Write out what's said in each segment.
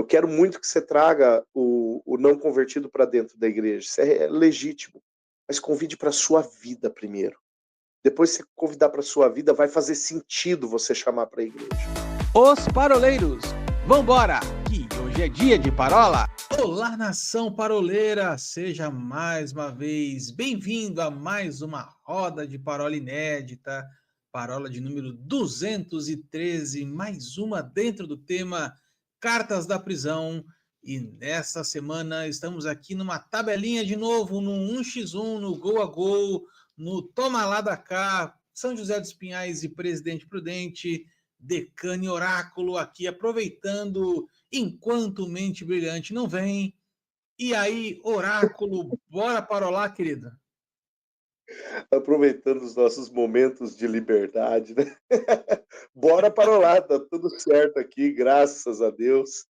Eu quero muito que você traga o não convertido para dentro da igreja. Isso é legítimo. Mas convide para a sua vida primeiro. Depois que você convidar para a sua vida, vai fazer sentido você chamar para a igreja. Os paroleiros, vambora, que hoje é dia de parola. Olá, nação paroleira, seja mais uma vez bem-vindo a mais uma roda de parola inédita, parola de número 213, mais uma dentro do tema Cartas da Prisão. E nesta semana estamos aqui numa tabelinha de novo, no 1x1, no gol a gol, no toma lá da cá, São José dos Pinhais e Presidente Prudente, Decano e Oráculo aqui aproveitando enquanto Mente Brilhante não vem. E aí, Oráculo, bora parolar, querida? Aproveitando os nossos momentos de liberdade, né? Bora parolar, tá tudo certo aqui, graças a Deus.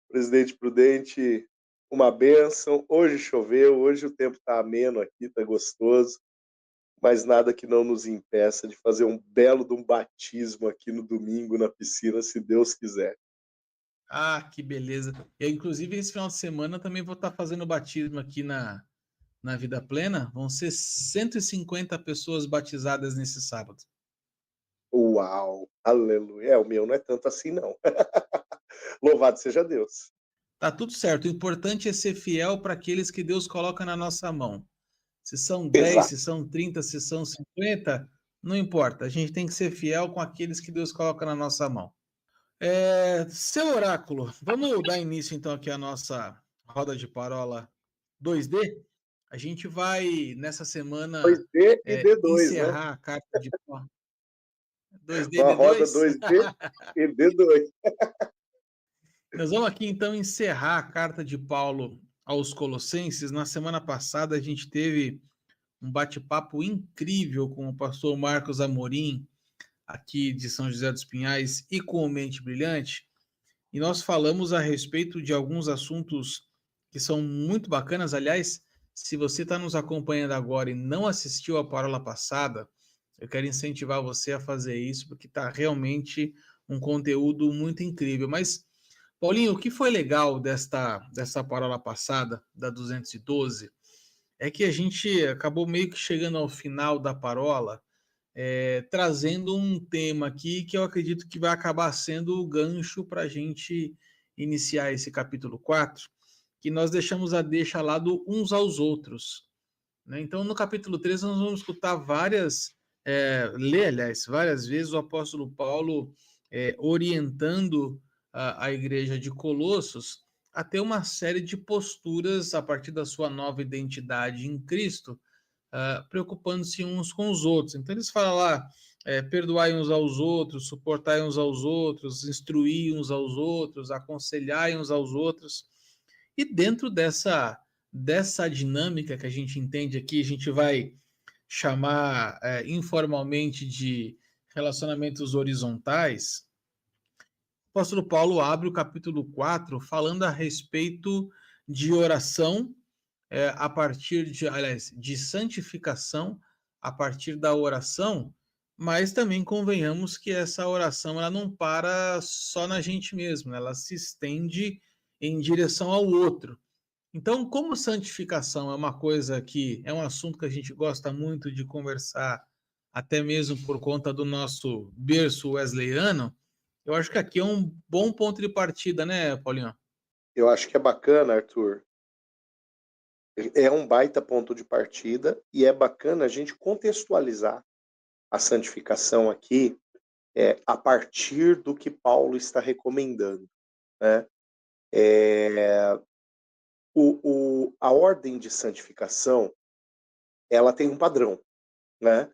Presidente Prudente, uma bênção. Hoje choveu, hoje o tempo tá ameno aqui, tá gostoso. Mas nada que não nos impeça de fazer um belo de um batismo aqui no domingo na piscina, se Deus quiser. Ah, que beleza. Eu, inclusive, esse final de semana também vou estar fazendo batismo aqui na Vida Plena. Vão ser 150 pessoas batizadas nesse sábado. Uau, aleluia. O meu não é tanto assim, não. Louvado seja Deus. Tá tudo certo. O importante é ser fiel para aqueles que Deus coloca na nossa mão. Se são 10, Exato. se são 30, se são 50, não importa. A gente tem que ser fiel com aqueles que Deus coloca na nossa mão. Seu Oráculo, vamos dar início então aqui à nossa roda de parola 2D. A gente vai, nessa semana, 2D e D2, né? encerrar a carta de 2D e Uma roda D2. 2D e D2. Nós vamos aqui então encerrar a carta de Paulo aos Colossenses. Na semana passada a gente teve um bate-papo incrível com o pastor Marcos Amorim, aqui de São José dos Pinhais, e com o Mente Brilhante. E nós falamos a respeito de alguns assuntos que são muito bacanas. Aliás, se você está nos acompanhando agora e não assistiu a parola passada, eu quero incentivar você a fazer isso, porque está realmente um conteúdo muito incrível. Mas, Paulinho, o que foi legal dessa parola passada, da 212, é que a gente acabou meio que chegando ao final da parola, trazendo um tema aqui que eu acredito que vai acabar sendo o gancho para a gente iniciar esse capítulo 4, que nós deixamos a deixa lá do uns aos outros. Né? Então, no capítulo 3, nós vamos escutar ler, aliás, várias vezes o apóstolo Paulo orientando a igreja de Colossos a ter uma série de posturas a partir da sua nova identidade em Cristo, preocupando-se uns com os outros. Então, eles falam lá, perdoai uns aos outros, suportai uns aos outros, instruir uns aos outros, aconselhai uns aos outros. E dentro dessa dinâmica que a gente entende aqui, a gente vai chamar informalmente de relacionamentos horizontais. O apóstolo Paulo abre o capítulo 4 falando a respeito de oração a partir de santificação a partir da oração, mas também convenhamos que essa oração ela não para só na gente mesmo, ela se estende em direção ao outro. Então, como santificação é uma coisa que é um assunto que a gente gosta muito de conversar, até mesmo por conta do nosso berço wesleyano, eu acho que aqui é um bom ponto de partida, né, Paulinho? Eu acho que é bacana, Arthur. É um baita ponto de partida e é bacana a gente contextualizar a santificação aqui a partir do que Paulo está recomendando, né? A ordem de santificação, ela tem um padrão, né?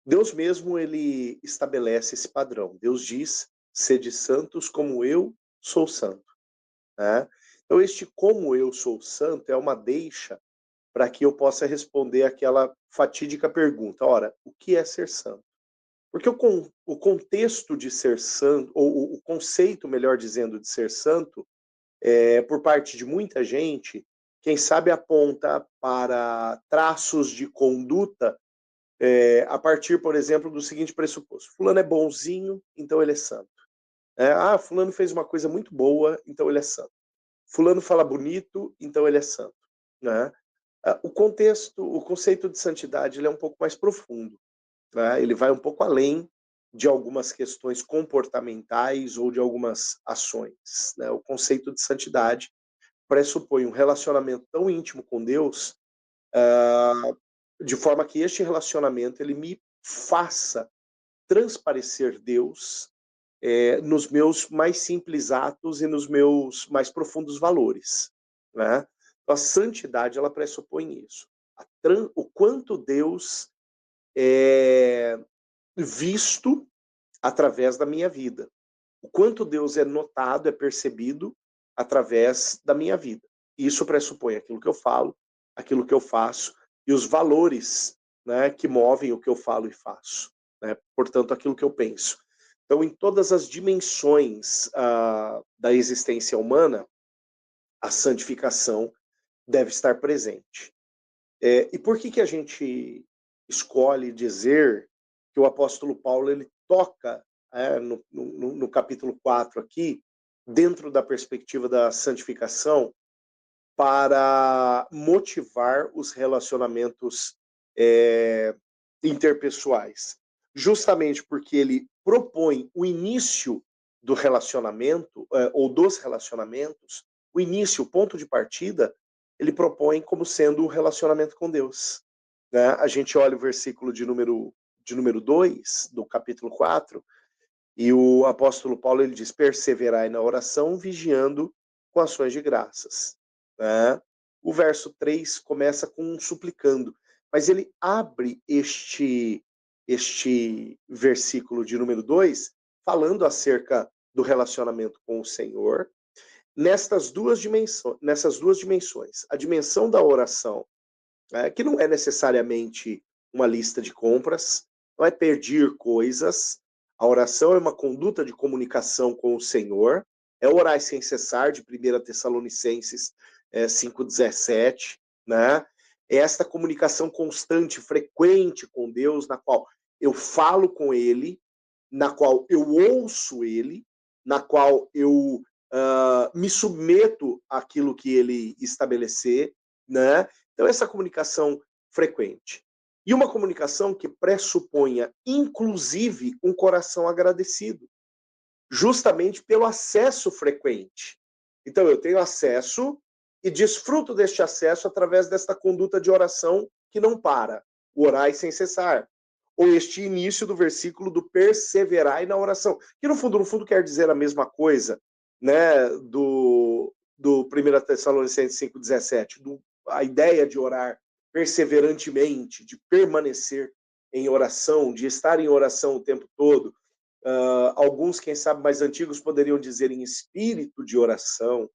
Deus mesmo, ele estabelece esse padrão. Deus diz, sede santos como eu sou santo, né? Então, este como eu sou santo é uma deixa para que eu possa responder aquela fatídica pergunta, ora, o que é ser santo? Porque o contexto de ser santo, ou o conceito, melhor dizendo, de ser santo, por parte de muita gente, quem sabe aponta para traços de conduta a partir, por exemplo, do seguinte pressuposto: fulano é bonzinho, então ele é santo. Fulano fez uma coisa muito boa, então ele é santo. fulano fala bonito, então ele é santo, né? O conceito de santidade, ele é um pouco mais profundo, né? Ele vai um pouco além de algumas questões comportamentais ou de algumas ações, né? O conceito de santidade pressupõe um relacionamento tão íntimo com Deus, de forma que este relacionamento ele me faça transparecer Deus nos meus mais simples atos e nos meus mais profundos valores, né? Então, a santidade, ela pressupõe isso. O quanto Deus é visto através da minha vida. O quanto Deus é notado, é percebido através da minha vida. Isso pressupõe aquilo que eu falo, aquilo que eu faço e os valores, né, que movem o que eu falo e faço, né? Portanto, aquilo que eu penso. Então, em todas as dimensões da existência humana, a santificação deve estar presente. E por que a gente escolhe dizer que o apóstolo Paulo ele toca no capítulo 4 aqui, dentro da perspectiva da santificação, para motivar os relacionamentos interpessoais? Justamente porque ele propõe o início do relacionamento, ou dos relacionamentos, o início, o ponto de partida, ele propõe como sendo o relacionamento com Deus, né? A gente olha o versículo de número 2 do capítulo 4, e o apóstolo Paulo ele diz: perseverai na oração, vigiando com ações de graças, né? O verso 3 começa com um suplicando, mas ele abre este versículo de número 2 falando acerca do relacionamento com o Senhor, nessas duas dimensões. A dimensão da oração, que não é necessariamente uma lista de compras, não é pedir coisas. A oração é uma conduta de comunicação com o Senhor, é orar sem cessar, de 1 Tessalonicenses 5,17, né? É esta comunicação constante, frequente com Deus, na qual eu falo com Ele, na qual eu ouço Ele, na qual eu me submeto àquilo que Ele estabelecer, né? Então, essa comunicação frequente. E uma comunicação que pressuponha, inclusive, um coração agradecido, justamente pelo acesso frequente. Então, eu tenho acesso e desfruto deste acesso através desta conduta de oração que não para, o orai sem cessar. Ou este início do versículo do perseverai na oração, que no fundo quer dizer a mesma coisa, né, do 1 Tessalonicenses 5,17, a ideia de orar perseverantemente, de permanecer em oração, de estar em oração o tempo todo. Alguns, quem sabe, mais antigos poderiam dizer em espírito de oração,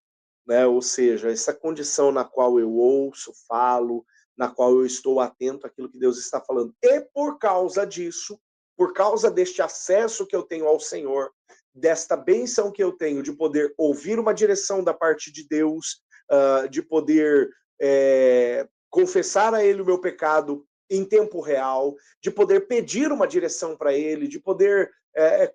né? Ou seja, essa condição na qual eu ouço, falo, na qual eu estou atento àquilo que Deus está falando. E por causa disso, por causa deste acesso que eu tenho ao Senhor, desta bênção que eu tenho de poder ouvir uma direção da parte de Deus, de poder confessar a Ele o meu pecado em tempo real, de poder pedir uma direção para Ele, de poder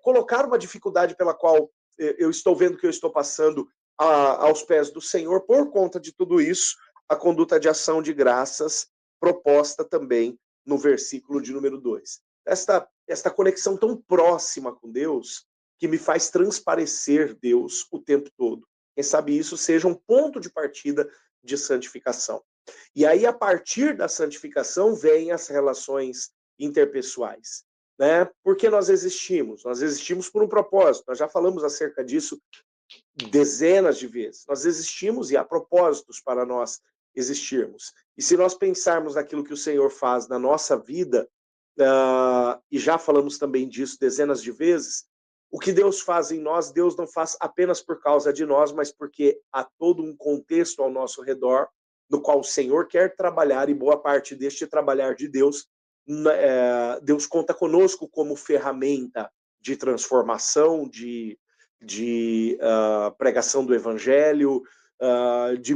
colocar uma dificuldade pela qual eu estou vendo que eu estou passando aos pés do Senhor. Por conta de tudo isso, a conduta de ação de graças proposta também no versículo de número 2. Esta conexão tão próxima com Deus que me faz transparecer Deus o tempo todo. Quem sabe isso seja um ponto de partida de santificação. E aí, a partir da santificação, vêm as relações interpessoais, né? Por que nós existimos? Nós existimos por um propósito. Nós já falamos acerca disso dezenas de vezes. Nós existimos e há propósitos para nós existirmos. E se nós pensarmos naquilo que o Senhor faz na nossa vida, e já falamos também disso dezenas de vezes, o que Deus faz em nós, Deus não faz apenas por causa de nós, mas porque há todo um contexto ao nosso redor, no qual o Senhor quer trabalhar, e boa parte deste trabalhar de Deus, Deus conta conosco como ferramenta de transformação, de pregação do Evangelho, de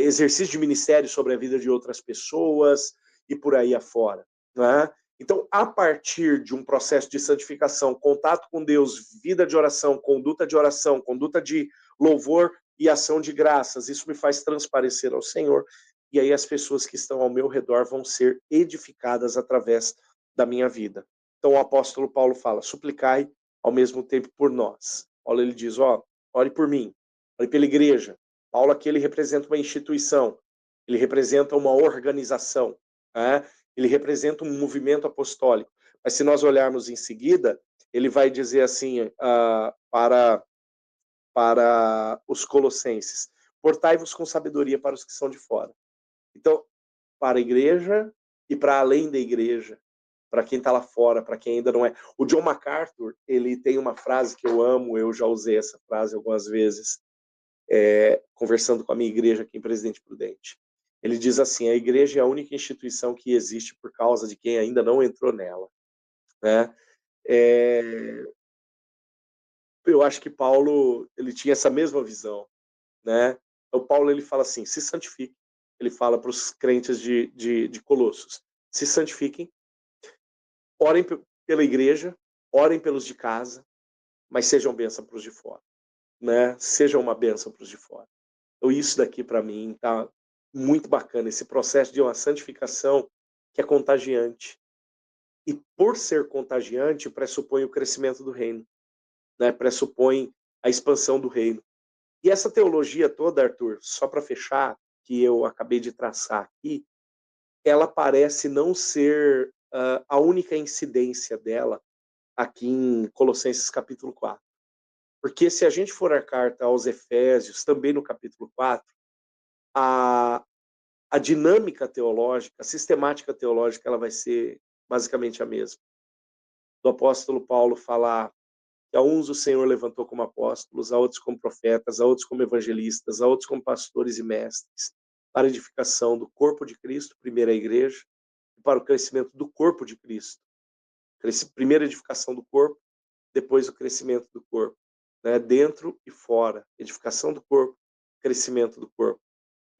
exercício de ministério sobre a vida de outras pessoas e por aí afora, né? Então, a partir de um processo de santificação, contato com Deus, vida de oração, conduta de louvor e ação de graças. Isso me faz transparecer ao Senhor, e aí as pessoas que estão ao meu redor vão ser edificadas através da minha vida. Então o apóstolo Paulo fala, suplicai ao mesmo tempo por nós. Paulo ele diz, ore por mim, ore pela igreja. Paulo aqui ele representa uma instituição, ele representa uma organização, né? Ele representa um movimento apostólico. Mas se nós olharmos em seguida, ele vai dizer assim para os colossenses, portai-vos com sabedoria para os que são de fora. Então, para a igreja e para além da igreja, para quem está lá fora, para quem ainda não é. O John MacArthur, ele tem uma frase que eu amo, eu já usei essa frase algumas vezes, conversando com a minha igreja aqui em Presidente Prudente. Ele diz assim, a igreja é a única instituição que existe por causa de quem ainda não entrou nela. Né? Eu acho que Paulo ele tinha essa mesma visão. Né? O Paulo ele fala assim, se santifiquem. Ele fala para os crentes de Colossos, se santifiquem, orem pela igreja, orem pelos de casa, mas sejam bênção para os de fora. Né? Sejam uma bênção para os de fora. Então isso daqui para mim tá muito bacana, esse processo de uma santificação que é contagiante. E por ser contagiante, pressupõe o crescimento do reino, né? Pressupõe a expansão do reino. E essa teologia toda, Arthur, só para fechar, que eu acabei de traçar aqui, ela parece não ser a única incidência dela aqui em Colossenses capítulo 4. Porque se a gente for a carta aos Efésios, também no capítulo 4, a dinâmica teológica, a sistemática teológica, ela vai ser basicamente a mesma. Do apóstolo Paulo falar que a uns o Senhor levantou como apóstolos, a outros como profetas, a outros como evangelistas, a outros como pastores e mestres, para a edificação do corpo de Cristo, primeiro a igreja, e para o crescimento do corpo de Cristo. Primeira edificação do corpo, depois o crescimento do corpo, né? Dentro e fora. Edificação do corpo, crescimento do corpo.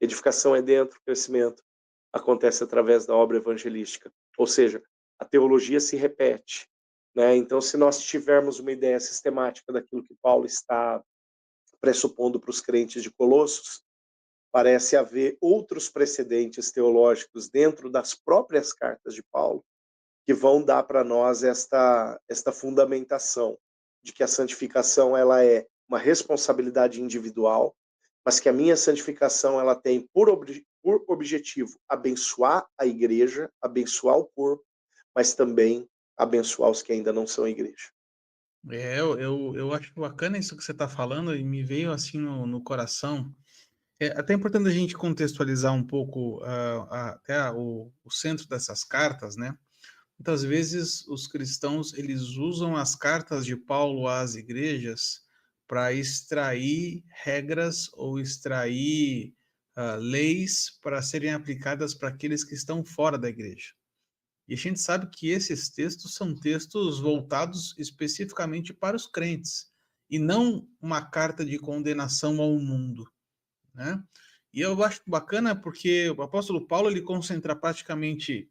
Edificação é dentro, crescimento acontece através da obra evangelística. Ou seja, a teologia se repete. Né? Então, se nós tivermos uma ideia sistemática daquilo que Paulo está pressupondo para os crentes de Colossos, parece haver outros precedentes teológicos dentro das próprias cartas de Paulo que vão dar para nós esta fundamentação de que a santificação ela é uma responsabilidade individual, mas que a minha santificação ela tem por objetivo abençoar a igreja, abençoar o corpo, mas também abençoar os que ainda não são igreja. Eu acho bacana isso que você está falando e me veio assim no coração. É até importante a gente contextualizar um pouco até o centro dessas cartas, né? Muitas vezes os cristãos eles usam as cartas de Paulo às igrejas para extrair regras ou extrair leis para serem aplicadas para aqueles que estão fora da igreja. E a gente sabe que esses textos são textos voltados especificamente para os crentes e não uma carta de condenação ao mundo, né? E eu acho bacana porque o apóstolo Paulo ele concentra praticamente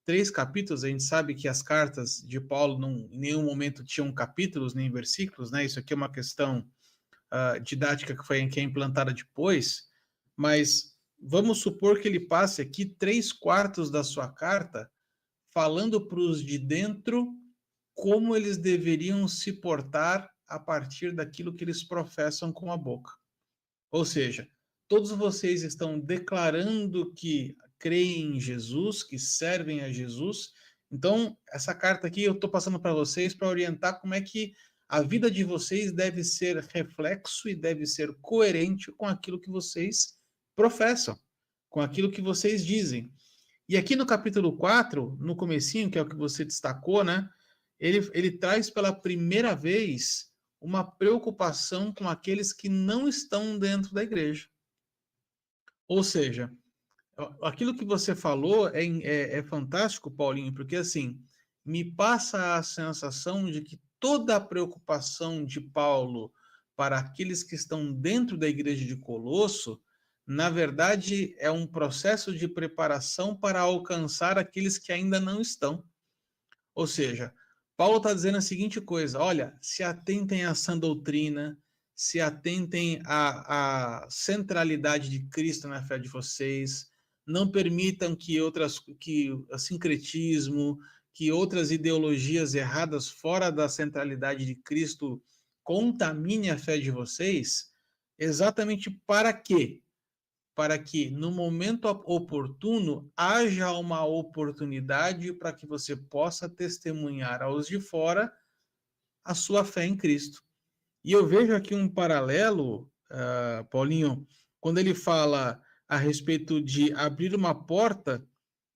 3 capítulos. A gente sabe que as cartas de Paulo em nenhum momento tinham capítulos nem versículos, né? Isso aqui é uma questão didática que é implantada depois, mas vamos supor que ele passe aqui 3/4 da sua carta falando para os de dentro como eles deveriam se portar a partir daquilo que eles professam com a boca. Ou seja, todos vocês estão declarando que creem em Jesus, que servem a Jesus. Então, essa carta aqui eu estou passando para vocês para orientar como é que a vida de vocês deve ser reflexo e deve ser coerente com aquilo que vocês professam, com aquilo que vocês dizem. E aqui no capítulo 4, no comecinho, que é o que você destacou, né? Ele traz pela primeira vez uma preocupação com aqueles que não estão dentro da igreja. Ou seja, aquilo que você falou é fantástico, Paulinho, porque assim, me passa a sensação de que toda a preocupação de Paulo para aqueles que estão dentro da igreja de Colosso, na verdade, é um processo de preparação para alcançar aqueles que ainda não estão. Ou seja, Paulo está dizendo a seguinte coisa: olha, se atentem à sã doutrina, se atentem à centralidade de Cristo na fé de vocês, não permitam que o sincretismo, que outras ideologias erradas fora da centralidade de Cristo contamine a fé de vocês, exatamente para quê? Para que no momento oportuno haja uma oportunidade para que você possa testemunhar aos de fora a sua fé em Cristo. E eu vejo aqui um paralelo, Paulinho, quando ele fala a respeito de abrir uma porta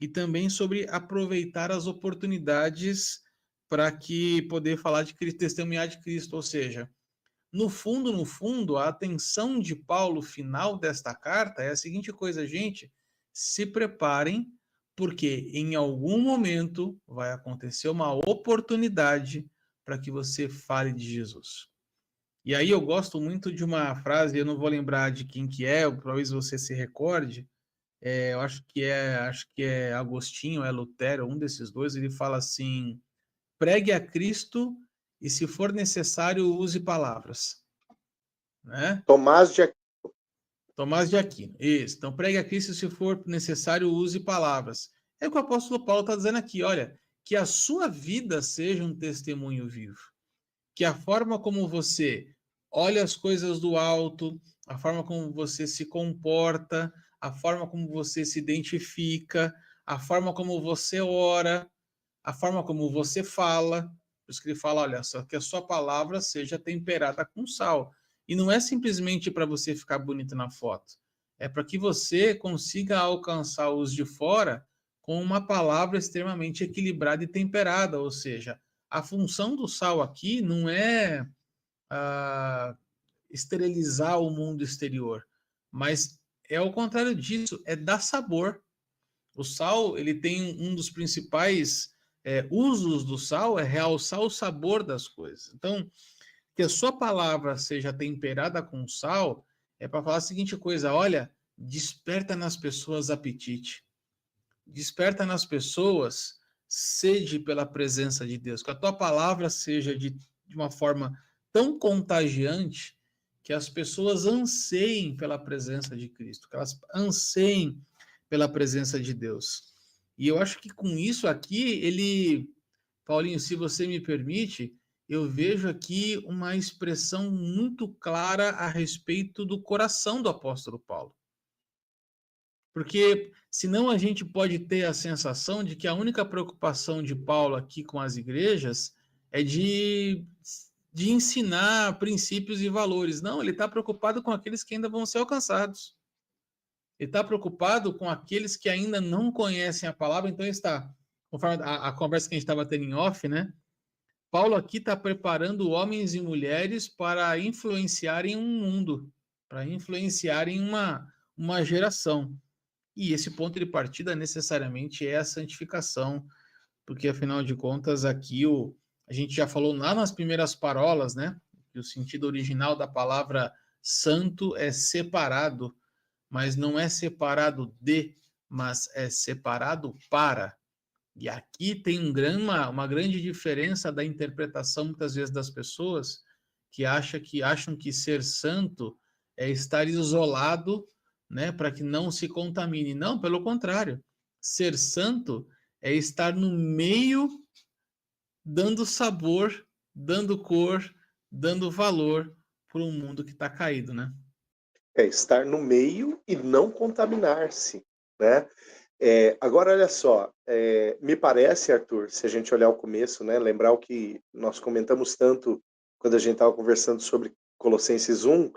e também sobre aproveitar as oportunidades para que poder falar de Cristo, testemunhar de Cristo, ou seja, no fundo, a atenção de Paulo final desta carta é a seguinte coisa, gente, se preparem, porque em algum momento vai acontecer uma oportunidade para que você fale de Jesus. E aí eu gosto muito de uma frase, eu não vou lembrar de quem que é, talvez você se recorde, eu acho que é Agostinho, é Lutero, um desses dois, ele fala assim: pregue a Cristo e, se for necessário, use palavras, né? Tomás de Aquino. Tomás de Aquino, isso. Então, pregue a Cristo, se for necessário, use palavras. É o que o apóstolo Paulo está dizendo aqui, olha, que a sua vida seja um testemunho vivo, que a forma como você olha as coisas do alto, a forma como você se comporta, a forma como você se identifica, a forma como você ora, a forma como você fala. Por isso que ele fala, olha, só que a sua palavra seja temperada com sal. E não é simplesmente para você ficar bonito na foto. É para que você consiga alcançar os de fora com uma palavra extremamente equilibrada e temperada. Ou seja, a função do sal aqui não é esterilizar o mundo exterior, mas é o contrário disso, é dar sabor. O sal, ele tem um dos principais usos do sal, é realçar o sabor das coisas. Então, que a sua palavra seja temperada com sal, é para falar a seguinte coisa: olha, desperta nas pessoas apetite, desperta nas pessoas sede pela presença de Deus, que a tua palavra seja de uma forma tão contagiante que as pessoas anseiem pela presença de Cristo, que elas anseiem pela presença de Deus. E eu acho que com isso aqui, Paulinho, se você me permite, eu vejo aqui uma expressão muito clara a respeito do coração do apóstolo Paulo. Porque senão a gente pode ter a sensação de que a única preocupação de Paulo aqui com as igrejas é de ensinar princípios e valores. Não, ele está preocupado com aqueles que ainda vão ser alcançados. Ele está preocupado com aqueles que ainda não conhecem a palavra, então está, conforme a conversa que a gente estava tendo em off, né? Paulo aqui está preparando homens e mulheres para influenciarem um mundo, para influenciarem uma geração. E esse ponto de partida necessariamente é a santificação, porque afinal de contas aqui a gente já falou lá nas primeiras parolas, né? Que o sentido original da palavra santo é separado, mas não é separado de, mas é separado para. E aqui tem uma grande diferença da interpretação, muitas vezes, das pessoas que acham que ser santo é estar isolado, né, para que não se contamine. Não, pelo contrário. Ser santo é estar no meio, dando sabor, dando cor, dando valor para um mundo que está caído, né? É estar no meio e não contaminar-se, né? Agora, olha só, me parece, Arthur, se a gente olhar o começo, né, lembrar o que nós comentamos tanto quando a gente estava conversando sobre Colossenses 1,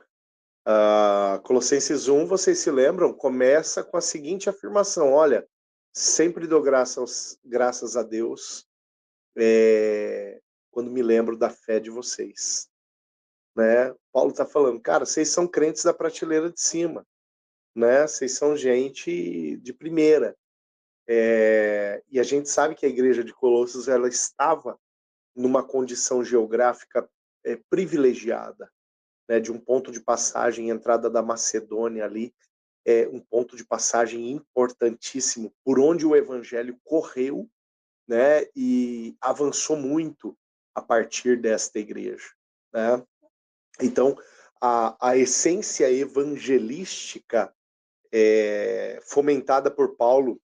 Colossenses 1, vocês se lembram, começa com a seguinte afirmação: olha, sempre dou graças a Deus quando me lembro da fé de vocês, né? Paulo está falando, cara, vocês são crentes da prateleira de cima, né? Vocês são gente de primeira. E a gente sabe que a igreja de Colossos ela estava numa condição geográfica privilegiada, né? De um ponto de passagem, entrada da Macedônia ali, um ponto de passagem importantíssimo, por onde o evangelho correu, né? E avançou muito a partir desta igreja, né? Então, a essência evangelística fomentada por Paulo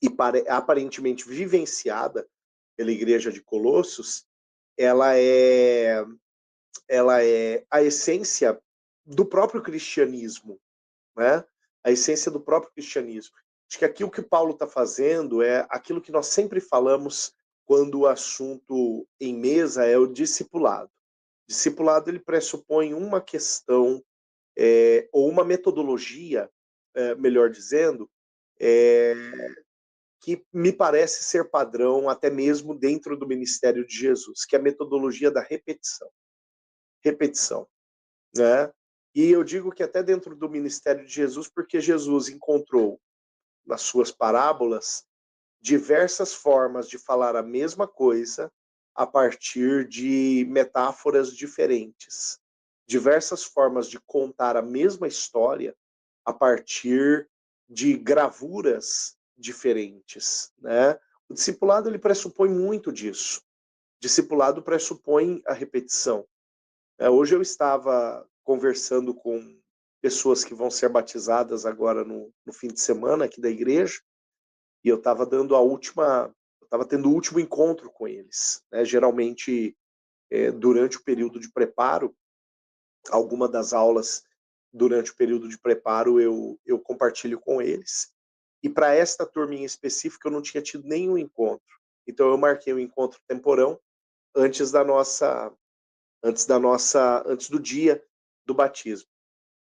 e aparentemente vivenciada pela igreja de Colossos, ela é a essência do próprio cristianismo, né? A essência do próprio cristianismo. Acho que aqui o que Paulo está fazendo é aquilo que nós sempre falamos quando o assunto em mesa é o discipulado. Discipulado, ele pressupõe uma questão ou uma metodologia, melhor dizendo, que me parece ser padrão até mesmo dentro do ministério de Jesus, que é a metodologia da repetição. Repetição, né? E eu digo que até dentro do ministério de Jesus, porque Jesus encontrou nas suas parábolas diversas formas de falar a mesma coisa a partir de metáforas diferentes, diversas formas de contar a mesma história a partir de gravuras diferentes, né? O discipulado, ele pressupõe muito disso. O discipulado pressupõe a repetição. Hoje eu estava conversando com pessoas que vão ser batizadas agora no fim de semana aqui da igreja, e eu estava tendo o último encontro com eles, né? Geralmente, durante o período de preparo, alguma das aulas durante o período de preparo eu compartilho com eles. E para esta turma em específico eu não tinha tido nenhum encontro. Então eu marquei um encontro temporão antes do dia do batismo.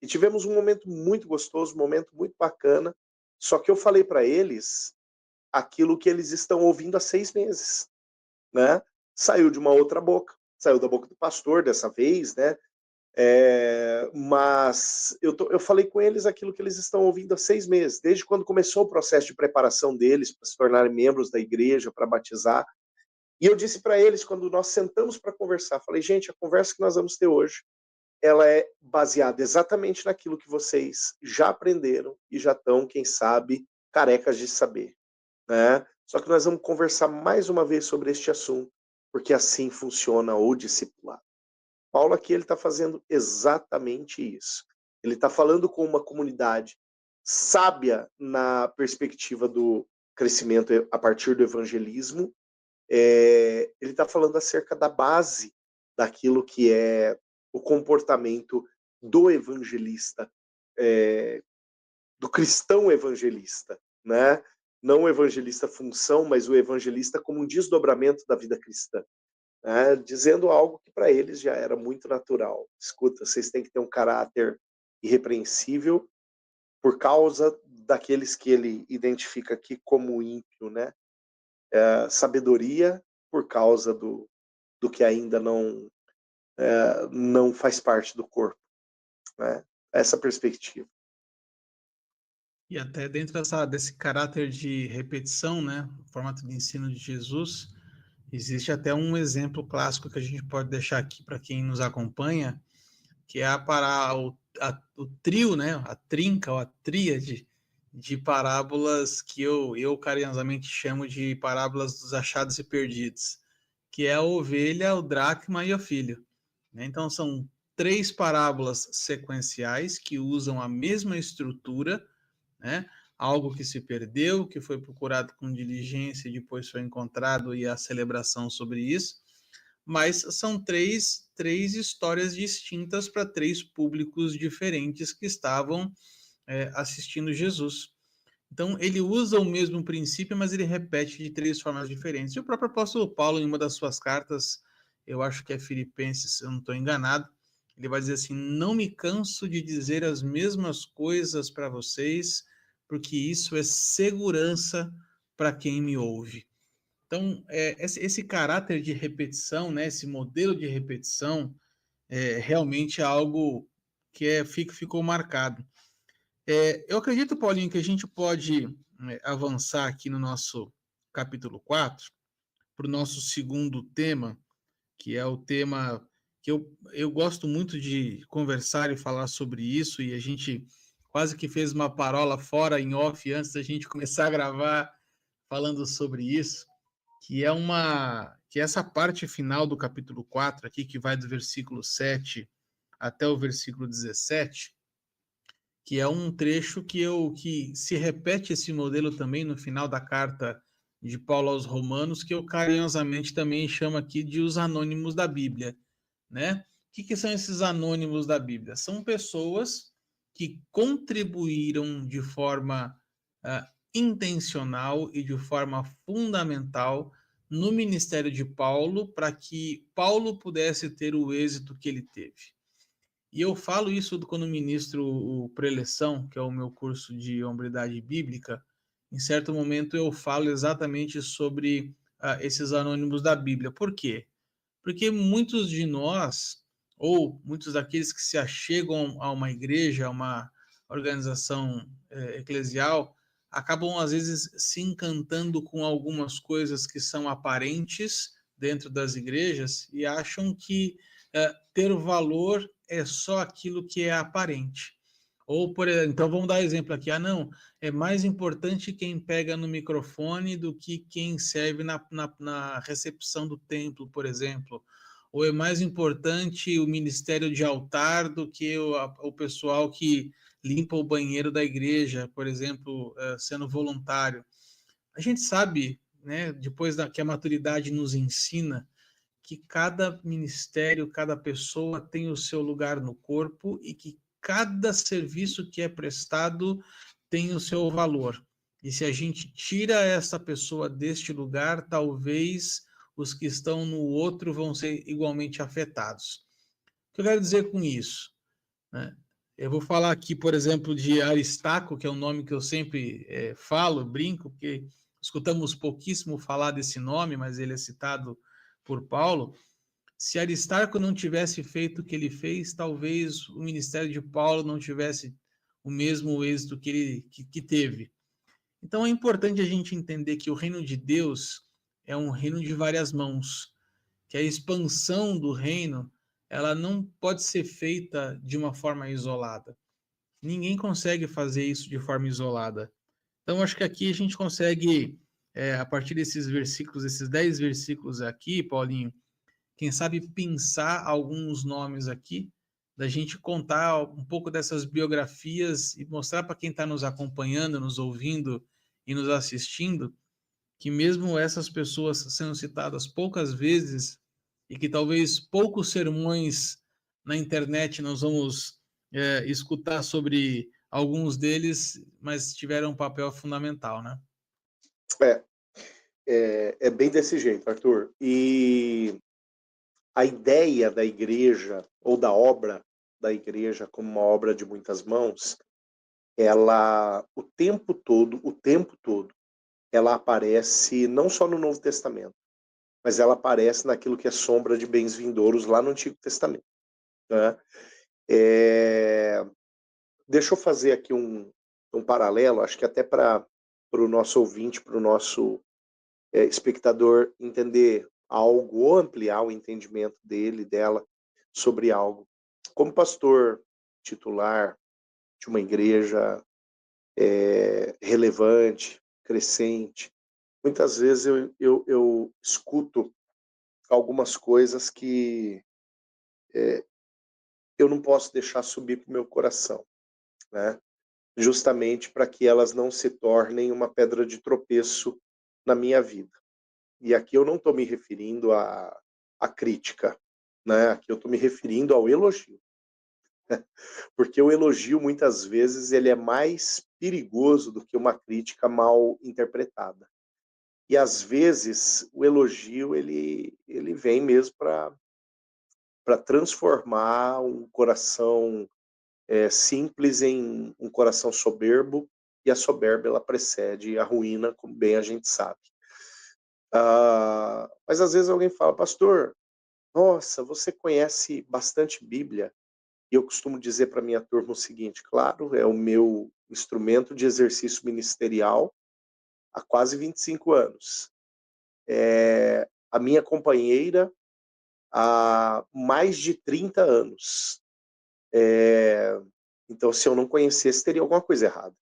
E tivemos um momento muito gostoso, um momento muito bacana. Só que eu falei para eles aquilo que eles estão ouvindo há 6 meses, né? Saiu de uma outra boca, saiu da boca do pastor dessa vez, né? Mas eu falei com eles aquilo que eles estão ouvindo há 6 meses, desde quando começou o processo de preparação deles para se tornarem membros da igreja, para batizar. E eu disse para eles, quando nós sentamos para conversar, falei, gente, a conversa que nós vamos ter hoje, ela é baseada exatamente naquilo que vocês já aprenderam e já estão, quem sabe, carecas de saber, né? Só que nós vamos conversar mais uma vez sobre este assunto, porque assim funciona o discipulado. Paulo aqui ele está fazendo exatamente isso. Ele está falando com uma comunidade sábia na perspectiva do crescimento a partir do evangelismo. Ele está falando acerca da base daquilo que é o comportamento do evangelista, do cristão evangelista, né? Não o evangelista função, mas o evangelista como um desdobramento da vida cristã. Dizendo algo que para eles já era muito natural. Escuta, vocês têm que ter um caráter irrepreensível por causa daqueles que ele identifica aqui como ímpio, né? Sabedoria por causa do que ainda não faz parte do corpo, né? Essa perspectiva. E até dentro desse caráter de repetição, né, o formato de ensino de Jesus, existe até um exemplo clássico que a gente pode deixar aqui para quem nos acompanha, que é o trio, né, a trinca ou a tríade de parábolas que eu carinhosamente chamo de parábolas dos achados e perdidos, que é a ovelha, o dracma e o filho. Então são 3 parábolas sequenciais que usam a mesma estrutura, né? Algo que se perdeu, que foi procurado com diligência e depois foi encontrado, e a celebração sobre isso. Mas são três histórias distintas para 3 públicos diferentes que estavam assistindo Jesus. Então, ele usa o mesmo princípio, mas ele repete de 3 formas diferentes. E o próprio apóstolo Paulo, em uma das suas cartas, eu acho que é Filipenses, se eu não estou enganado, ele vai dizer assim, não me canso de dizer as mesmas coisas para vocês, porque isso é segurança para quem me ouve. Então, esse caráter de repetição, né, esse modelo de repetição, realmente é algo que ficou marcado. Eu acredito, Paulinho, que a gente pode avançar aqui no nosso capítulo 4 para o nosso segundo tema, que é o tema que eu gosto muito de conversar e falar sobre isso, e a gente quase que fez uma parola fora em off antes da gente começar a gravar falando sobre isso, que é essa parte final do capítulo 4 aqui, que vai do versículo 7 até o versículo 17, que é um trecho que se repete esse modelo também no final da carta de Paulo aos Romanos, que eu carinhosamente também chamo aqui de os anônimos da Bíblia, né? O que são esses anônimos da Bíblia? São pessoas que contribuíram de forma intencional e de forma fundamental no ministério de Paulo para que Paulo pudesse ter o êxito que ele teve. E eu falo isso quando ministro o Preleção, que é o meu curso de hombridade bíblica. Em certo momento eu falo exatamente sobre esses anônimos da Bíblia. Por quê? Porque muitos de nós, ou muitos daqueles que se achegam a uma igreja, a uma organização eclesial, acabam às vezes se encantando com algumas coisas que são aparentes dentro das igrejas e acham que ter valor é só aquilo que é aparente. Ou, por exemplo, então vamos dar exemplo aqui. Ah, não, é mais importante quem pega no microfone do que quem serve na recepção do templo, por exemplo. Ou é mais importante o ministério de altar do que o pessoal que limpa o banheiro da igreja, por exemplo, sendo voluntário. A gente sabe, né, depois que a maturidade nos ensina, que cada ministério, cada pessoa tem o seu lugar no corpo e que cada serviço que é prestado tem o seu valor. E se a gente tira essa pessoa deste lugar, talvez os que estão no outro vão ser igualmente afetados. O que eu quero dizer com isso? Né? Eu vou falar aqui, por exemplo, de Aristarco, que é um nome que eu sempre falo, brinco, porque escutamos pouquíssimo falar desse nome, mas ele é citado por Paulo. Se Aristarco não tivesse feito o que ele fez, talvez o ministério de Paulo não tivesse o mesmo êxito que ele que teve. Então é importante a gente entender que o reino de Deus é um reino de várias mãos, que a expansão do reino ela não pode ser feita de uma forma isolada. Ninguém consegue fazer isso de forma isolada. Então acho que aqui a gente consegue, a partir desses versículos, esses 10 versículos aqui, Paulinho, quem sabe pensar alguns nomes aqui, da gente contar um pouco dessas biografias e mostrar para quem está nos acompanhando, nos ouvindo e nos assistindo, que mesmo essas pessoas sendo citadas poucas vezes e que talvez poucos sermões na internet nós vamos escutar sobre alguns deles, mas tiveram um papel fundamental, né? É bem desse jeito, Arthur. E a ideia da igreja, ou da obra da igreja como uma obra de muitas mãos, ela, o tempo todo, ela aparece não só no Novo Testamento, mas ela aparece naquilo que é sombra de bens vindouros lá no Antigo Testamento. Né? Deixa eu fazer aqui um paralelo, acho que até para o nosso ouvinte, para o nosso espectador entender algo ou ampliar o entendimento dela sobre algo. Como pastor titular de uma igreja relevante, crescente, muitas vezes eu escuto algumas coisas que eu não posso deixar subir para o meu coração, né? Justamente para que elas não se tornem uma pedra de tropeço na minha vida. E aqui eu não estou me referindo à crítica, né? Aqui eu estou me referindo ao elogio. Porque o elogio, muitas vezes, ele é mais perigoso do que uma crítica mal interpretada. E, às vezes, o elogio, ele vem mesmo para transformar um coração simples em um coração soberbo, e a soberba, ela precede a ruína, como bem a gente sabe. Mas, às vezes, alguém fala, pastor, nossa, você conhece bastante Bíblia. E eu costumo dizer para minha turma o seguinte, claro, é o meu instrumento de exercício ministerial há quase 25 anos. A minha companheira há mais de 30 anos. Então, se eu não conhecesse, teria alguma coisa errada.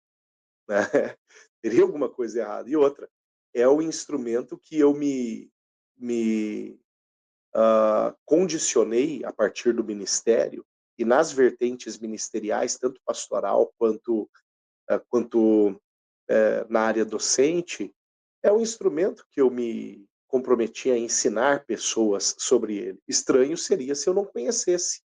Né? Teria alguma coisa errada. E outra, é o instrumento que eu me condicionei a partir do ministério e nas vertentes ministeriais, tanto pastoral quanto na área docente, é um instrumento que eu me comprometi a ensinar pessoas sobre ele. Estranho seria se eu não conhecesse.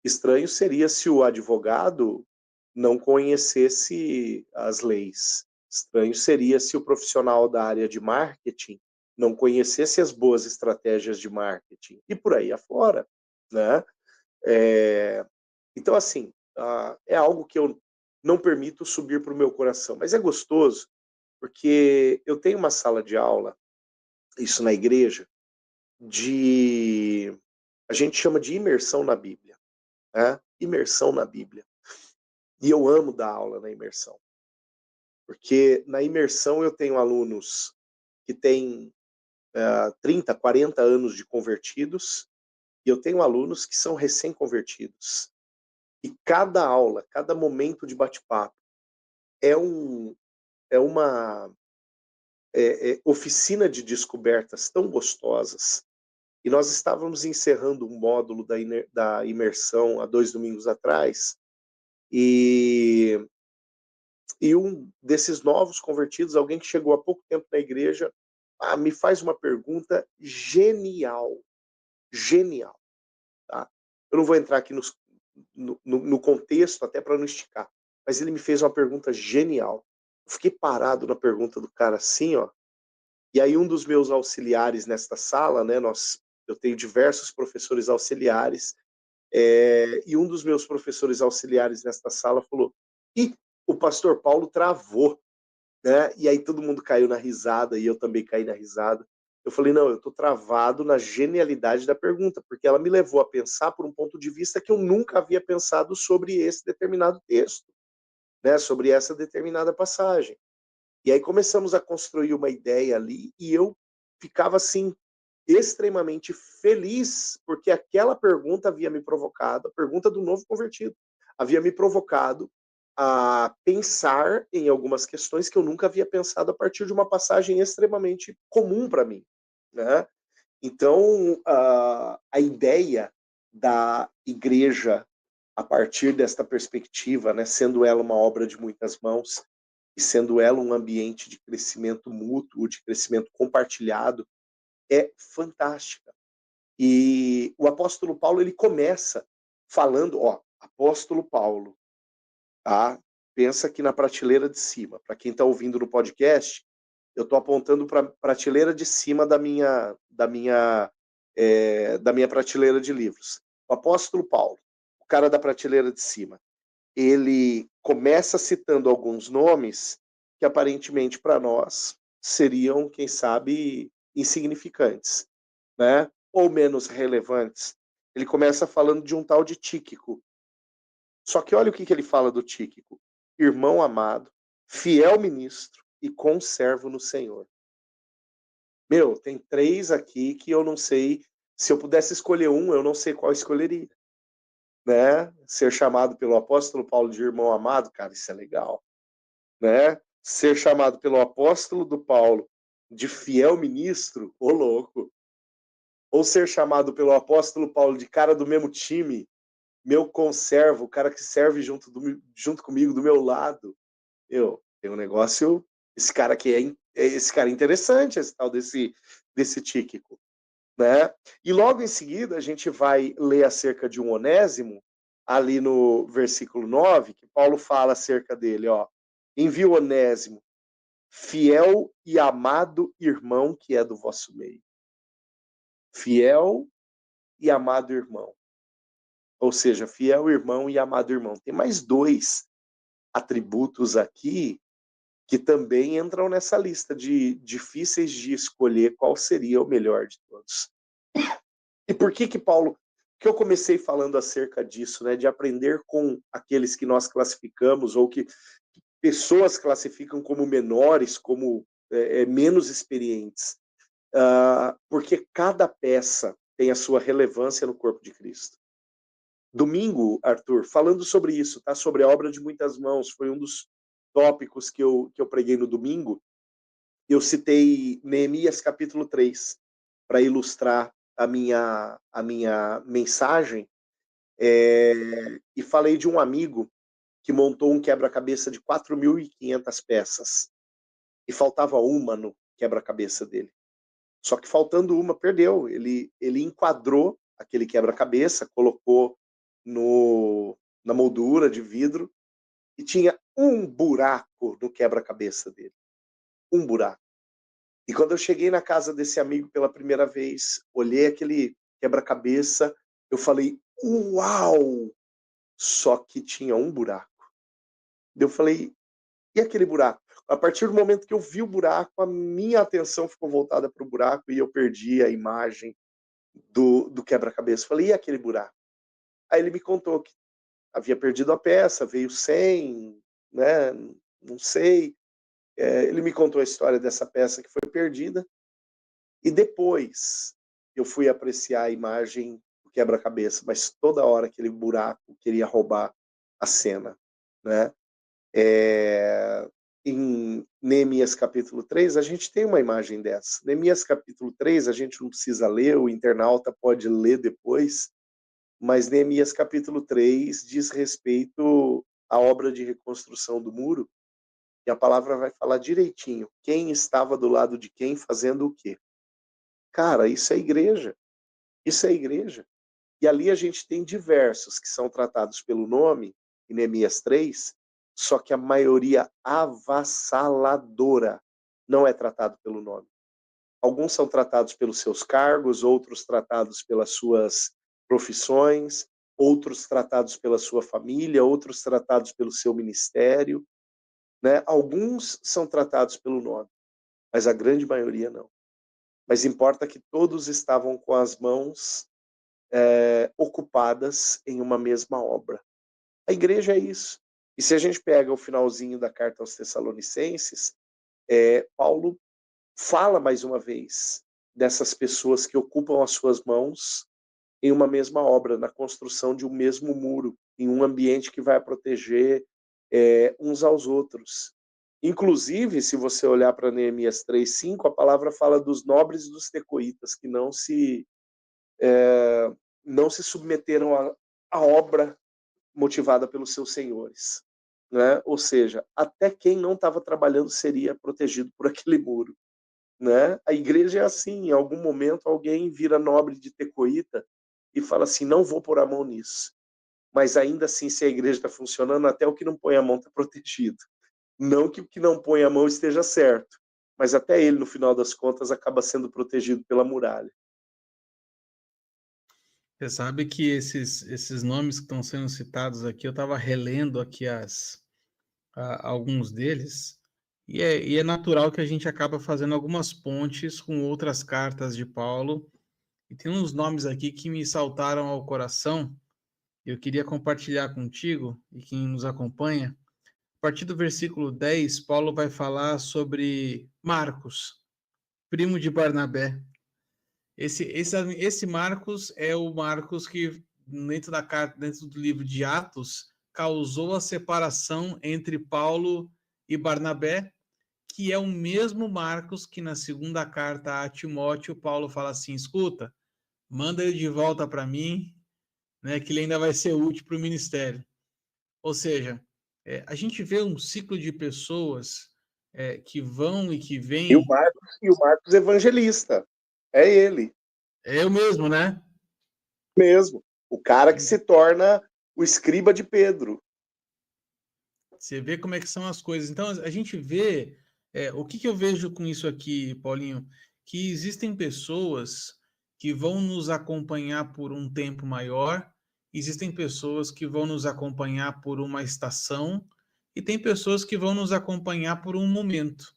Estranho seria se o advogado não conhecesse as leis. Estranho seria se o profissional da área de marketing não conhecesse as boas estratégias de marketing. E por aí afora, né? Então, assim, é algo que eu não permito subir para o meu coração. Mas é gostoso, porque eu tenho uma sala de aula, isso na igreja, a gente chama de imersão na Bíblia, né? Imersão na Bíblia. E eu amo dar aula na imersão, porque na imersão eu tenho alunos que têm 30, 40 anos de convertidos, e eu tenho alunos que são recém-convertidos. E cada aula, cada momento de bate-papo é, é uma oficina de descobertas tão gostosas. E nós estávamos encerrando um módulo da imersão há 2 domingos atrás, e um desses novos convertidos, alguém que chegou há pouco tempo na igreja, me faz uma pergunta genial. Genial. Tá? Eu não vou entrar aqui no contexto, até para não esticar, mas ele me fez uma pergunta genial. Eu fiquei parado na pergunta do cara assim, ó. E aí um dos meus auxiliares nesta sala, né, eu tenho diversos professores auxiliares, e um dos meus professores auxiliares nesta sala falou: "Ih, o pastor Paulo travou", né? E aí todo mundo caiu na risada, e eu também caí na risada. Eu falei: "Não, eu tô travado na genialidade da pergunta, porque ela me levou a pensar por um ponto de vista que eu nunca havia pensado sobre esse determinado texto, né, sobre essa determinada passagem". E aí começamos a construir uma ideia ali, e eu ficava assim extremamente feliz, porque aquela pergunta havia me provocado, a pergunta do novo convertido, havia me provocado a pensar em algumas questões que eu nunca havia pensado a partir de uma passagem extremamente comum para mim, né? Então, a ideia da igreja, a partir desta perspectiva, né, sendo ela uma obra de muitas mãos, e sendo ela um ambiente de crescimento mútuo, de crescimento compartilhado, é fantástica. E o apóstolo Paulo, ele começa falando, ó, apóstolo Paulo, tá? Pensa aqui na prateleira de cima. Para quem está ouvindo no podcast, eu estou apontando para a prateleira de cima da minha prateleira de livros. O apóstolo Paulo, o cara da prateleira de cima, ele começa citando alguns nomes que aparentemente para nós seriam, quem sabe, insignificantes, né? Ou menos relevantes. Ele começa falando de um tal de Tíquico. Só que olha o que ele fala do Tíquico: irmão amado, fiel ministro e conservo no Senhor. Meu, tem 3 aqui que eu não sei, se eu pudesse escolher um, eu não sei qual escolheria, né? Ser chamado pelo apóstolo Paulo de irmão amado, cara, isso é legal, né? Ser chamado pelo apóstolo do Paulo de fiel ministro, ô louco. Ou ser chamado pelo apóstolo Paulo de cara do mesmo time, meu conservo, o cara que serve junto comigo, do meu lado. Tem um negócio, esse cara aqui esse cara é interessante, esse tal desse Tíquico, né? E logo em seguida a gente vai ler acerca de um Onésimo, ali no versículo 9, que Paulo fala acerca dele, ó. Envia o Onésimo, fiel e amado irmão que é do vosso meio. Fiel e amado irmão. Ou seja, fiel irmão e amado irmão. Tem mais 2 atributos aqui que também entram nessa lista de difíceis de escolher qual seria o melhor de todos. E por que Paulo, que eu comecei falando acerca disso, né, de aprender com aqueles que nós classificamos, ou que pessoas classificam como menores, como menos experientes, porque cada peça tem a sua relevância no corpo de Cristo. Domingo, Arthur, falando sobre isso, tá? Sobre a obra de muitas mãos, foi um dos tópicos que eu preguei no domingo. Eu citei Neemias capítulo 3 para ilustrar a minha mensagem, E falei de um amigo que montou um quebra-cabeça de 4.500 peças e faltava uma no quebra-cabeça dele. Só que faltando uma, perdeu. Ele enquadrou aquele quebra-cabeça, colocou na moldura de vidro e tinha um buraco no quebra-cabeça dele. Um buraco. E quando eu cheguei na casa desse amigo pela primeira vez, olhei aquele quebra-cabeça, eu falei, uau! Só que tinha um buraco. Eu falei, e aquele buraco? A partir do momento que eu vi o buraco, a minha atenção ficou voltada para o buraco e eu perdi a imagem do quebra-cabeça. Falei, e aquele buraco? Aí ele me contou que havia perdido a peça, veio sem, né? Não sei. Ele me contou a história dessa peça que foi perdida. E depois eu fui apreciar a imagem do quebra-cabeça, mas toda hora aquele buraco queria roubar a cena, né? Em Neemias capítulo 3, a gente tem uma imagem dessa. Neemias capítulo 3, a gente não precisa ler, o internauta pode ler depois, mas Neemias capítulo 3 diz respeito à obra de reconstrução do muro, e a palavra vai falar direitinho quem estava do lado de quem fazendo o quê. Cara, isso é igreja. Isso é igreja. E ali a gente tem diversos que são tratados pelo nome, em Neemias 3, só que a maioria avassaladora não é tratado pelo nome. Alguns são tratados pelos seus cargos, outros tratados pelas suas profissões, outros tratados pela sua família, outros tratados pelo seu ministério, né? Alguns são tratados pelo nome, mas a grande maioria não. Mas importa que todos estavam com as mãos ocupadas em uma mesma obra. A igreja é isso. E se a gente pega o finalzinho da carta aos Tessalonicenses, Paulo fala mais uma vez dessas pessoas que ocupam as suas mãos em uma mesma obra, na construção de um mesmo muro, em um ambiente que vai proteger uns aos outros. Inclusive, se você olhar para Neemias 3:5, a palavra fala dos nobres e dos tecoitas, que não se submeteram à obra motivada pelos seus senhores, né? Ou seja, até quem não estava trabalhando seria protegido por aquele muro, né? A igreja é assim, em algum momento alguém vira nobre de tecoíta e fala assim, não vou pôr a mão nisso. Mas ainda assim, se a igreja está funcionando, até o que não põe a mão está protegido. Não que o que não põe a mão esteja certo, mas até ele, no final das contas, acaba sendo protegido pela muralha. Você sabe que esses nomes que estão sendo citados aqui, eu estava relendo aqui alguns deles, e é natural que a gente acaba fazendo algumas pontes com outras cartas de Paulo, e tem uns nomes aqui que me saltaram ao coração, eu queria compartilhar contigo e quem nos acompanha. A partir do versículo 10, Paulo vai falar sobre Marcos, primo de Barnabé. Esse Marcos é o Marcos que, dentro do livro de Atos, causou a separação entre Paulo e Barnabé, que é o mesmo Marcos que na segunda carta a Timóteo, Paulo fala assim, escuta, manda ele de volta para mim, né, que ele ainda vai ser útil para o ministério. Ou seja, a gente vê um ciclo de pessoas que vão e que E o vêm. Marcos evangelista, é ele É eu mesmo, né? mesmo, o cara que se torna o escriba de Pedro. Você vê como é que são as coisas. Então, a gente vê... o que eu vejo com isso aqui, Paulinho? Que existem pessoas que vão nos acompanhar por um tempo maior, existem pessoas que vão nos acompanhar por uma estação, e tem pessoas que vão nos acompanhar por um momento.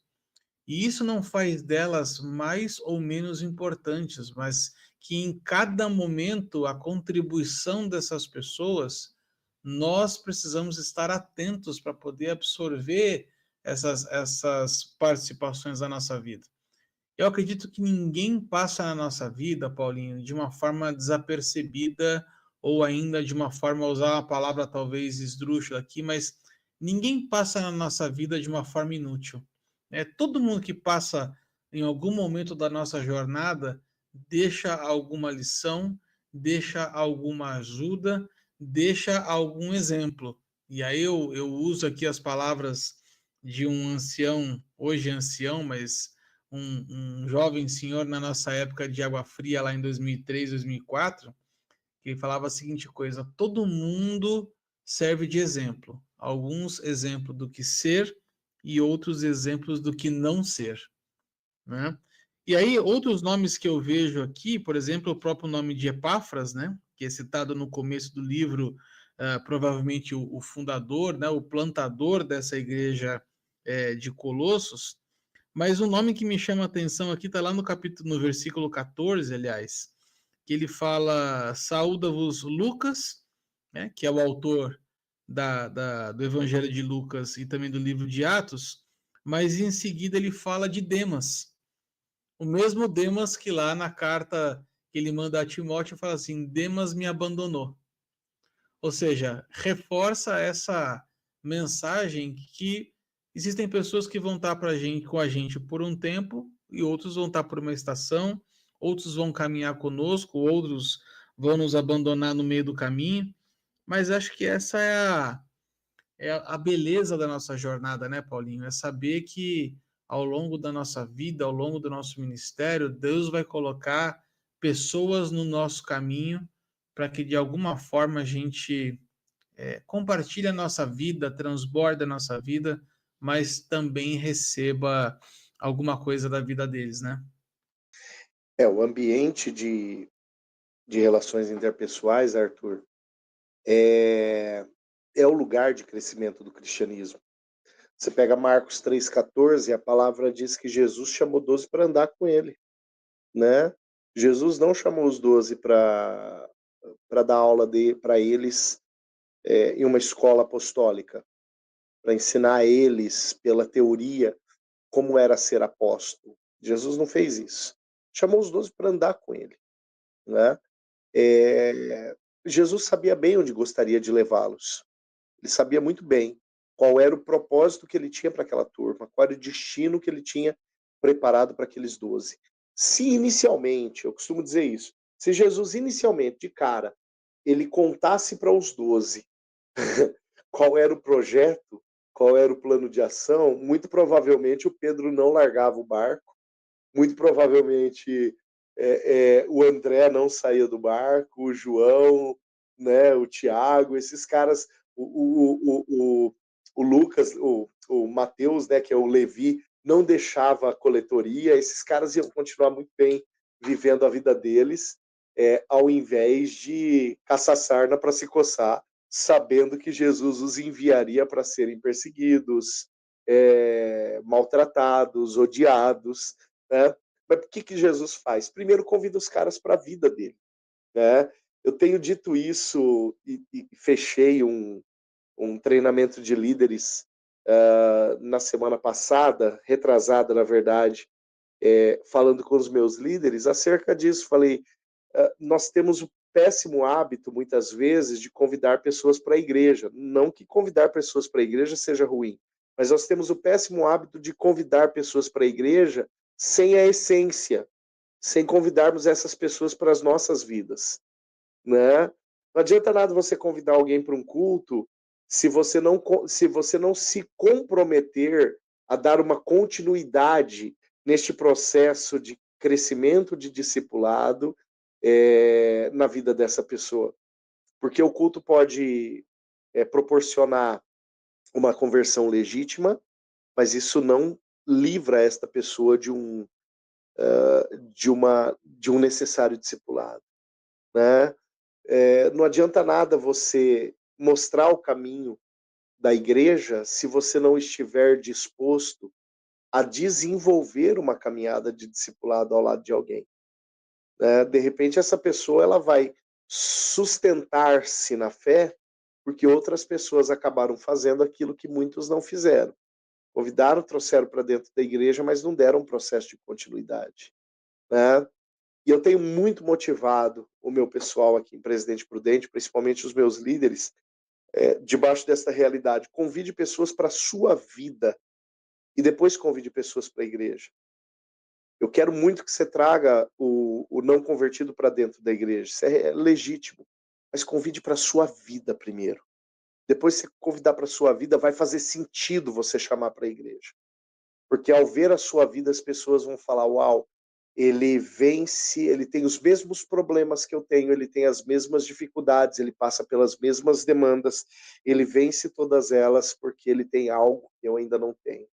E isso não faz delas mais ou menos importantes, mas que em cada momento a contribuição dessas pessoas, nós precisamos estar atentos para poder absorver essas participações da nossa vida. Eu acredito que ninguém passa na nossa vida, Paulinho, de uma forma desapercebida ou ainda de uma forma, usar uma palavra talvez esdrúxula aqui, mas ninguém passa na nossa vida de uma forma inútil. Todo mundo que passa em algum momento da nossa jornada deixa alguma lição, deixa alguma ajuda, deixa algum exemplo. E aí eu uso aqui as palavras de um ancião, hoje ancião, mas um jovem senhor na nossa época de Água Fria, lá em 2003, 2004, que ele falava a seguinte coisa: todo mundo serve de exemplo. Alguns exemplos do que ser e outros exemplos do que não ser, né? E aí, outros nomes que eu vejo aqui, por exemplo, o próprio nome de Epáfras, né? Que é citado no começo do livro, provavelmente o fundador, né? O plantador dessa igreja de Colossos. Mas o nome que me chama a atenção aqui está lá no capítulo, no versículo 14, aliás, que ele fala: saúda-vos Lucas, né, que é o autor do Evangelho de Lucas e também do livro de Atos, mas em seguida ele fala de Demas, o mesmo Demas que lá na carta que ele manda a Timóteo fala assim: Demas me abandonou. Ou seja, reforça essa mensagem que existem pessoas que vão estar com a gente por um tempo e outros vão estar por uma estação, outros vão caminhar conosco, outros vão nos abandonar no meio do caminho. Mas acho que essa é a beleza da nossa jornada, né, Paulinho? É saber que ao longo da nossa vida, ao longo do nosso ministério, Deus vai colocar pessoas no nosso caminho para que de alguma forma a gente compartilhe a nossa vida, transborde a nossa vida, mas também receba alguma coisa da vida deles, né? O ambiente de relações interpessoais, Arthur, é, é o lugar de crescimento do cristianismo. Você pega Marcos 3,14, a palavra diz que Jesus chamou 12 para andar com ele, né? Jesus não chamou os 12 para dar aula para eles em uma escola apostólica, para ensinar a eles pela teoria como era ser apóstolo. Jesus não fez isso. Chamou os 12 para andar com ele, né? Jesus sabia bem onde gostaria de levá-los. Ele sabia muito bem qual era o propósito que ele tinha para aquela turma, qual era o destino que ele tinha preparado para aqueles 12. Se inicialmente, eu costumo dizer isso, se Jesus inicialmente, de cara, ele contasse para os 12 qual era o projeto, qual era o plano de ação, muito provavelmente o Pedro não largava o barco, muito provavelmente o André não saía do barco, o João, né, o Tiago, esses caras, o Lucas, o Mateus, né, que é o Levi, não deixava a coletoria, esses caras iam continuar muito bem vivendo a vida deles, ao invés de caçar sarna para se coçar, sabendo que Jesus os enviaria para serem perseguidos, maltratados, odiados, né? Mas o que Jesus faz? Primeiro convida os caras para a vida dele, né? Eu tenho dito isso e fechei um treinamento de líderes na semana passada, retrasada, na verdade, falando com os meus líderes acerca disso. Falei, nós temos o péssimo hábito, muitas vezes, de convidar pessoas para a igreja. Não que convidar pessoas para a igreja seja ruim, mas nós temos o péssimo hábito de convidar pessoas para a igreja sem a essência, sem convidarmos essas pessoas para as nossas vidas, né? Não adianta nada você convidar alguém para um culto se você não se comprometer a dar uma continuidade neste processo de crescimento de discipulado na vida dessa pessoa. Porque o culto pode proporcionar uma conversão legítima, mas isso não livra esta pessoa de um necessário discipulado, né? Não adianta nada você mostrar o caminho da igreja se você não estiver disposto a desenvolver uma caminhada de discipulado ao lado de alguém, né? De repente essa pessoa ela vai sustentar-se na fé porque outras pessoas acabaram fazendo aquilo que muitos não fizeram. Convidaram, trouxeram para dentro da igreja, mas não deram um processo de continuidade, né? E eu tenho muito motivado o meu pessoal aqui em Presidente Prudente, principalmente os meus líderes, debaixo dessa realidade. Convide pessoas para a sua vida e depois convide pessoas para a igreja. Eu quero muito que você traga o não convertido para dentro da igreja. Isso é legítimo. mas convide para a sua vida primeiro. Depois que você convidar para a sua vida, vai fazer sentido você chamar para a igreja. Porque ao ver a sua vida, as pessoas vão falar, uau, ele vence, ele tem os mesmos problemas que eu tenho, ele tem as mesmas dificuldades, ele passa pelas mesmas demandas, ele vence todas elas porque ele tem algo que eu ainda não tenho.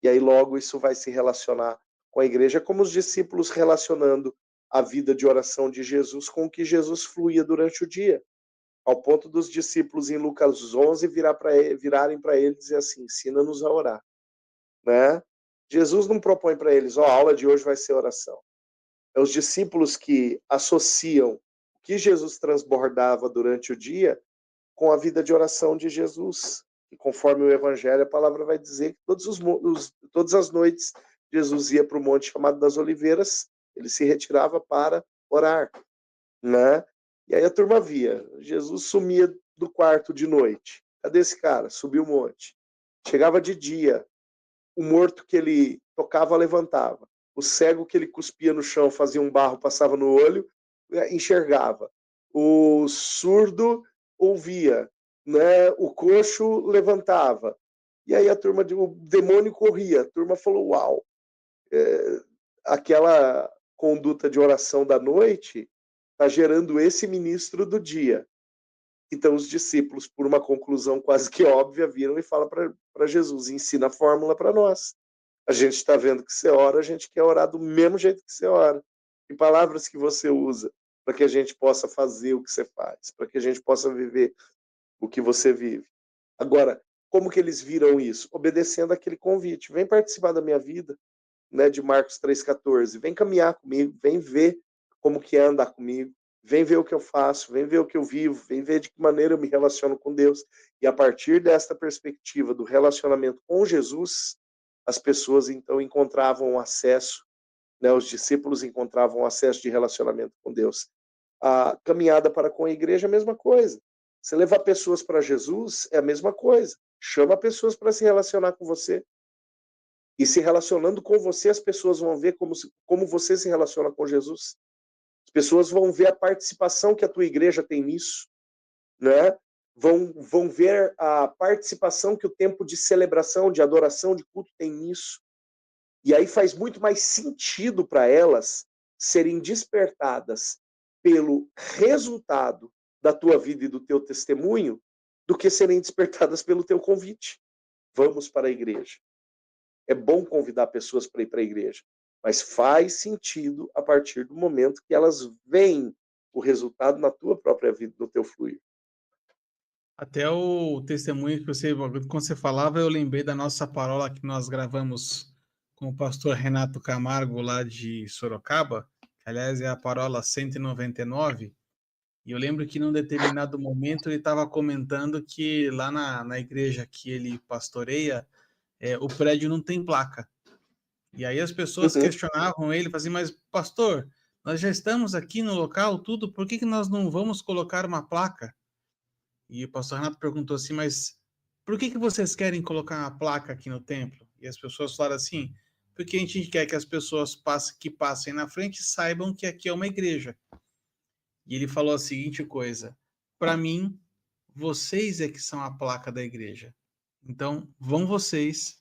E aí logo isso vai se relacionar com a igreja, como os discípulos relacionando a vida de oração de Jesus com o que Jesus fluía durante o dia. Ao ponto dos discípulos em Lucas 11 virarem para ele e dizer assim, ensina-nos a orar. Né? Jesus não propõe para eles, a aula de hoje vai ser oração. É os discípulos que associam o que Jesus transbordava durante o dia com a vida de oração de Jesus. E conforme o Evangelho, a palavra vai dizer que todas as noites Jesus ia para o monte chamado das Oliveiras, ele se retirava para orar. Né? E aí a turma via, Jesus sumia do quarto de noite. Cadê esse cara? Subiu o monte. Chegava de dia, o morto que ele tocava levantava. O cego que ele cuspia no chão, fazia um barro, passava no olho, enxergava. O surdo ouvia, né? O coxo levantava. E aí o demônio corria. A turma falou, uau, aquela conduta de oração da noite está gerando esse ministro do dia. Então os discípulos, por uma conclusão quase que óbvia, viram e falam para Jesus, ensina a fórmula para nós. A gente está vendo que você ora, a gente quer orar do mesmo jeito que você ora. Que palavras que você usa para que a gente possa fazer o que você faz, para que a gente possa viver o que você vive. Agora, como que eles viram isso? Obedecendo aquele convite. Vem participar da minha vida, né, de Marcos 3,14. Vem caminhar comigo, vem ver como que é andar comigo, vem ver o que eu faço, vem ver o que eu vivo, vem ver de que maneira eu me relaciono com Deus. E a partir desta perspectiva do relacionamento com Jesus, as pessoas então encontravam acesso, né, os discípulos encontravam acesso de relacionamento com Deus. A caminhada para com a igreja é a mesma coisa. Você levar pessoas para Jesus é a mesma coisa. Chama pessoas para se relacionar com você. E se relacionando com você, as pessoas vão ver como você se relaciona com Jesus. As pessoas vão ver a participação que a tua igreja tem nisso, né? Vão ver a participação que o tempo de celebração, de adoração, de culto tem nisso. E aí faz muito mais sentido para elas serem despertadas pelo resultado da tua vida e do teu testemunho do que serem despertadas pelo teu convite. Vamos para a igreja. É bom convidar pessoas para ir para a igreja, mas faz sentido a partir do momento que elas veem o resultado na tua própria vida, no teu fluir. Até o testemunho que quando você falava, eu lembrei da nossa parola que nós gravamos com o pastor Renato Camargo, lá de Sorocaba, que, aliás, é a parola 199, e eu lembro que num determinado momento ele estava comentando que lá na igreja que ele pastoreia, o prédio não tem placa. E aí as pessoas questionavam ele, faziam, mas pastor, nós já estamos aqui no local, tudo, por que nós não vamos colocar uma placa? E o pastor Renato perguntou assim, mas por que vocês querem colocar uma placa aqui no templo? E as pessoas falaram assim, porque a gente quer que as pessoas que passem na frente saibam que aqui é uma igreja. E ele falou a seguinte coisa, para mim, vocês é que são a placa da igreja. Então, vão vocês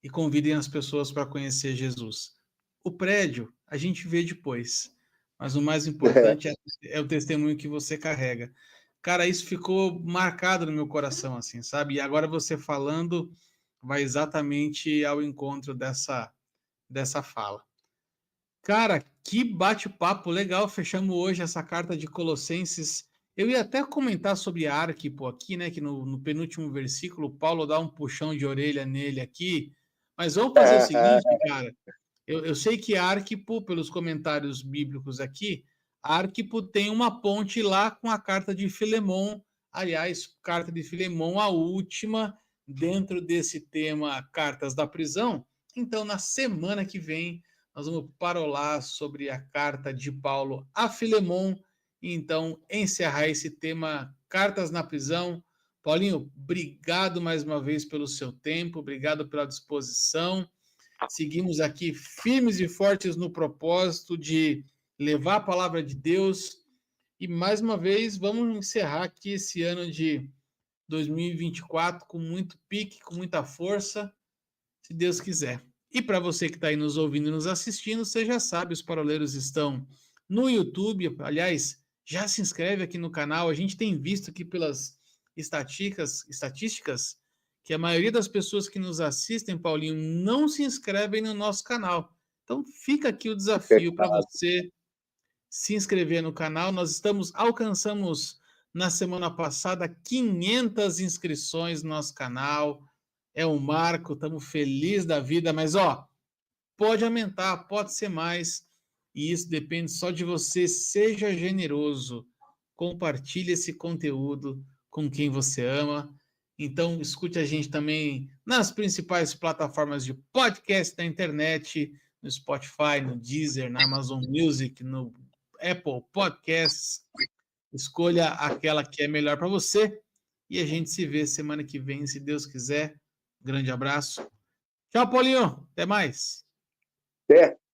e convidem as pessoas para conhecer Jesus. O prédio a gente vê depois, mas o mais importante é o testemunho que você carrega. Cara, isso ficou marcado no meu coração, assim, sabe? E agora você falando vai exatamente ao encontro dessa fala. Cara, que bate-papo legal. Fechamos hoje essa carta de Colossenses. Eu ia até comentar sobre Arquipo aqui, né? Que no penúltimo versículo, Paulo dá um puxão de orelha nele aqui. Mas vamos fazer o seguinte, cara. Eu sei que Arquipo, pelos comentários bíblicos aqui, Arquipo tem uma ponte lá com a carta de Filemon. Aliás, carta de Filemon, a última dentro desse tema Cartas da Prisão. Então, na semana que vem, nós vamos parolar sobre a carta de Paulo a Filemon e então encerrar esse tema Cartas na Prisão. Paulinho, obrigado mais uma vez pelo seu tempo, obrigado pela disposição. Seguimos aqui firmes e fortes no propósito de levar a palavra de Deus E mais uma vez, vamos encerrar aqui esse ano de 2024 com muito pique, com muita força, se Deus quiser. E para você que está aí nos ouvindo e nos assistindo, você já sabe, os Paroleiros estão no YouTube. Aliás, já se inscreve aqui no canal. A gente tem visto aqui pelas estatísticas que a maioria das pessoas que nos assistem, Paulinho, não se inscrevem no nosso canal. Então fica aqui o desafio para você se inscrever no canal. Nós alcançamos na semana passada 500 inscrições no nosso canal. É um marco, estamos felizes da vida, mas pode aumentar, pode ser mais, e isso depende só de você. Seja generoso, compartilhe esse conteúdo com quem você ama. Então, escute a gente também nas principais plataformas de podcast da internet, no Spotify, no Deezer, na Amazon Music, no Apple Podcasts. Escolha aquela que é melhor para você e a gente se vê semana que vem, se Deus quiser. Grande abraço. Tchau, Paulinho. Até mais. Até.